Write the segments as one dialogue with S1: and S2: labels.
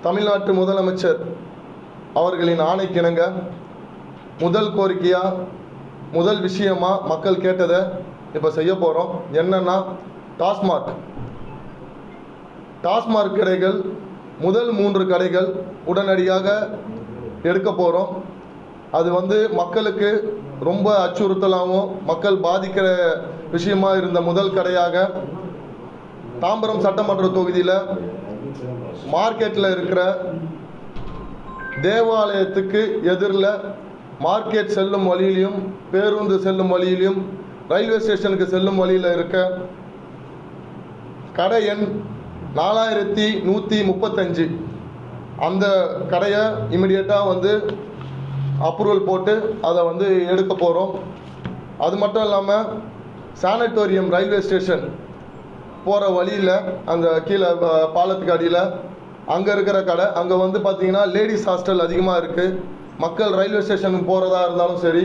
S1: தமிழ்நாட்டு முதலமைச்சர் அவர்களின் ஆணைக்கிணங்க முதல் கோரிக்கையாக முதல் விஷயமாக மக்கள் கேட்டதை இப்போ செய்ய போகிறோம். என்னென்னா டாஸ்மார்க் கடைகள் முதல் 3 கடைகள் உடனடியாக எடுக்க போகிறோம். அது மக்களுக்கு ரொம்ப அச்சுறுத்தலாகவும் மக்கள் பாதிக்கிற விஷயமா இருந்த முதல் கடையாக தாம்பரம் சட்டமன்ற தொகுதியில் மார்க்கெட்டில் இருக்கிற தேவாலயத்துக்கு எதிரில் மார்க்கெட் செல்லும் வழியிலையும் பேருந்து செல்லும் வழியிலையும் ரயில்வே ஸ்டேஷனுக்கு செல்லும் வழியில் இருக்க கடை எண் 4135 அந்த கடையை இமிடியேட்டாக அப்ரூவல் போட்டு அதை எடுக்க போகிறோம். அது மட்டும் இல்லாமல் சானிட்டோரியம் ரயில்வே ஸ்டேஷன் போகிற வழியில் அந்த கீழே பாலத்துக்கு அடியில் அங்கே இருக்கிற கடை, அங்கே பார்த்தீங்கன்னா லேடிஸ் ஹாஸ்டல் அதிகமாக இருக்குது. மக்கள் ரயில்வே ஸ்டேஷனுக்கு போகிறதா இருந்தாலும் சரி,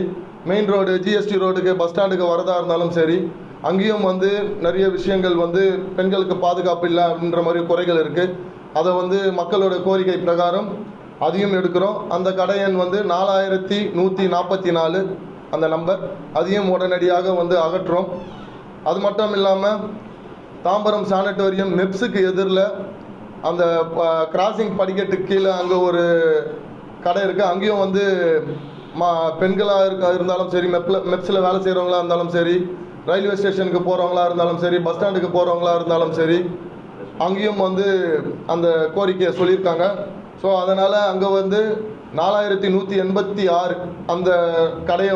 S1: மெயின் ரோடு ஜிஎஸ்டி ரோடுக்கு பஸ் ஸ்டாண்டுக்கு வரதா இருந்தாலும் சரி, அங்கேயும் நிறைய விஷயங்கள் பெண்களுக்கு பாதுகாப்பு இல்லை அப்படின்ற மாதிரி குறைகள் இருக்குது. அதை மக்களோட கோரிக்கை பிரகாரம் அதையும் எடுக்கிறோம். அந்த கடை எண் 4144 அந்த நம்பர், அதையும் உடனடியாக அகற்றுறோம். அது மட்டும் இல்லாமல் தாம்பரம் சானிட்டோரியம் மெப்ஸுக்கு எதிரில் அந்த கிராசிங் படிக்கட்டுக்கு கீழே அங்கே ஒரு கடை இருக்குது. அங்கேயும் பெண்களாக இருந்தாலும் சரி, மெப்ஸில் வேலை செய்கிறவங்களா இருந்தாலும் சரி, ரயில்வே ஸ்டேஷனுக்கு போகிறவங்களா இருந்தாலும் சரி, பஸ் ஸ்டாண்டுக்கு போகிறவங்களா இருந்தாலும் சரி, அங்கேயும் அந்த கோரிக்கையை சொல்லியிருக்காங்க. ஸோ அதனால் அங்கே 4186 அந்த கடையை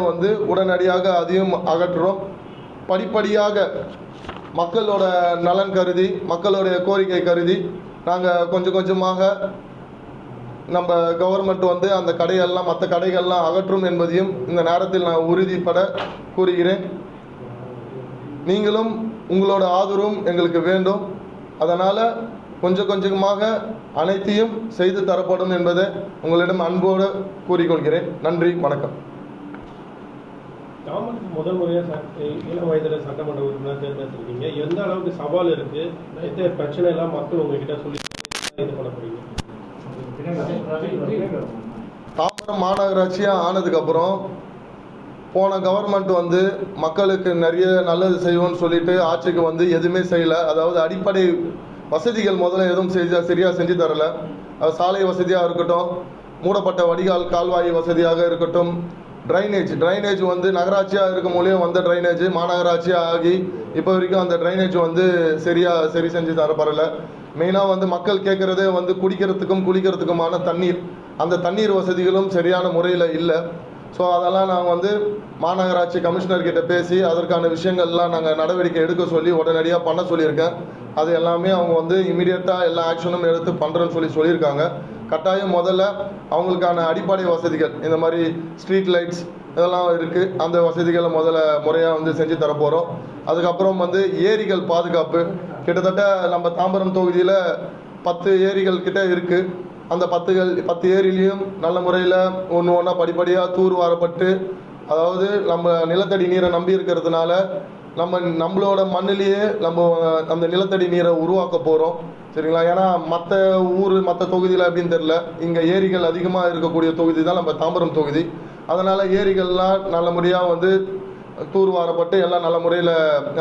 S1: உடனடியாக அதையும் அகற்றுறோம். படிப்படியாக மக்களோட நலன் கருதி, மக்களுடைய கோரிக்கை கருதி நாங்கள் கொஞ்சம் கொஞ்சமாக நம்ம கவர்மெண்ட் அந்த கடையெல்லாம் மற்ற கடைகள்லாம் அகற்றும் என்பதையும் இந்த நேரத்தில் நான் உறுதிப்பட கூறுகிறேன். நீங்களும் உங்களோட ஆதரவும் எங்களுக்கு வேண்டும். அதனால் கொஞ்சம் கொஞ்சமாக அனைத்தையும் செய்து தரப்படும் என்பதை உங்களிடம் அன்போடு கூறிக்கொள்கிறேன். நன்றி, வணக்கம்.
S2: முதல் முறையாக இளம் வயதில் சட்டமன்ற உறுப்பினர் தேர்ந்தெடுத்திருக்கீங்க. எந்த அளவுக்கு சவால் இருக்கு, எத்தனை பிரச்சனை எல்லாம் மக்கள் உங்ககிட்ட சொல்லி இது பண்ண போறீங்க?
S1: தாம்பரம் மாநகராட்சியாக ஆனதுக்கப்புறம் போன கவர்மெண்ட் மக்களுக்கு நிறைய நல்லது செய்வோம்னு சொல்லிட்டு ஆட்சிக்கு எதுவுமே செய்யலை. அதாவது அடிப்படை வசதிகள் முதல்ல எதுவும் சரியாக செஞ்சு தரலை. அது சாலை வசதியாக இருக்கட்டும், மூடப்பட்ட வடிகால் கால்வாய் வசதியாக இருக்கட்டும், ட்ரைனேஜ் நகராட்சியாக இருக்கும் போதே ட்ரைனேஜ் மாநகராட்சியாக ஆகி இப்போ வரைக்கும் அந்த ட்ரைனேஜ் சரி செஞ்சு தரப்படலை. மெயினாக மக்கள் கேட்குறதே குடிக்கிறதுக்கும் குளிக்கிறதுக்குமான தண்ணீர், அந்த தண்ணீர் வசதிகளும் சரியான முறையில் இல்லை. ஸோ அதெல்லாம் நாங்கள் மாநகராட்சி கமிஷனர்கிட்ட பேசி அதற்கான விஷயங்கள்லாம் நாங்கள் நடவடிக்கை எடுக்க சொல்லி உடனடியாக பண்ண சொல்லியிருக்கேன். அது எல்லாமே அவங்க இமீடியட்டாக எல்லா ஆக்ஷனும் எடுத்து பண்ணுறேன்னு சொல்லியிருக்காங்க. கட்டாயம் முதல்ல அவங்களுக்கான அடிப்படை வசதிகள், இந்த மாதிரி ஸ்ட்ரீட் லைட்ஸ் இதெல்லாம் இருக்குது, அந்த வசதிகளை முதல்ல முறையாக செஞ்சு தரப்போகிறோம். அதுக்கப்புறம் ஏரிகள் பாதுகாப்பு, கிட்டத்தட்ட நம்ம தாம்பரம் தொகுதியில் 10 ஏரிகள் கிட்ட இருக்குது. அந்த 10 ஏரியிலையும் நல்ல முறையில் ஒன்றா படிப்படியாக தூர் வாரப்பட்டு, அதாவது நம்ம நிலத்தடி நீரை நம்பி இருக்கிறதுனால நம்மளோட மண்ணிலேயே நம்ம அந்த நிலத்தடி நீரை உருவாக்க போகிறோம். சரிங்களா? ஏன்னா மற்ற தொகுதியில் அப்படின்னு தெரில, இங்கே ஏரிகள் அதிகமாக இருக்கக்கூடிய தொகுதி தான் நம்ம தாம்பரம் தொகுதி. அதனால் ஏரிகள்லாம் நல்ல முறையாக தூர் வாரப்பட்டு எல்லாம் நல்ல முறையில்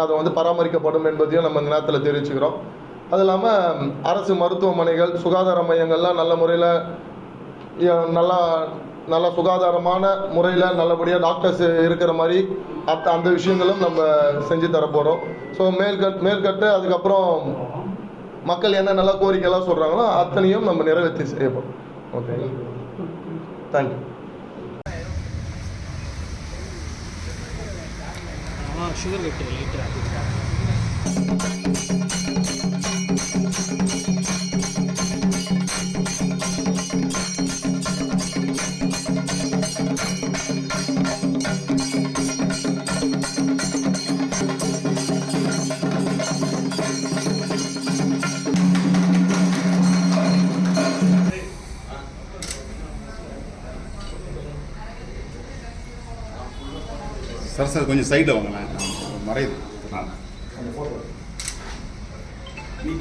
S1: அதை பராமரிக்கப்படும் என்பதையும் நம்ம இந்த நேரத்தில் தெரிவிச்சுக்கிறோம். அது இல்லாமல் அரசு மருத்துவமனைகள், சுகாதார மையங்கள்லாம் நல்ல முறையில் நல்லா சுகாதாரமான முறையில் நல்லபடியாக டாக்டர்ஸ் இருக்கிற மாதிரி அந்த விஷயங்களும் நம்ம செஞ்சு தரப்போகிறோம். ஸோ மேற்கட்டு அதுக்கப்புறம் மக்கள் என்ன நல்ல கோரிக்கைலாம் சொல்கிறாங்களோ அத்தனையும் நம்ம நிறைவேற்றி செய்யப்போம். Okay, thank you.
S2: சுகர்
S3: சார் கொஞ்சம் சைடில் வாங்க, மறையுது. நீ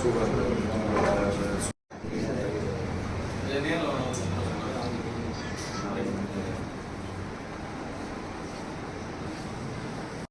S1: Super.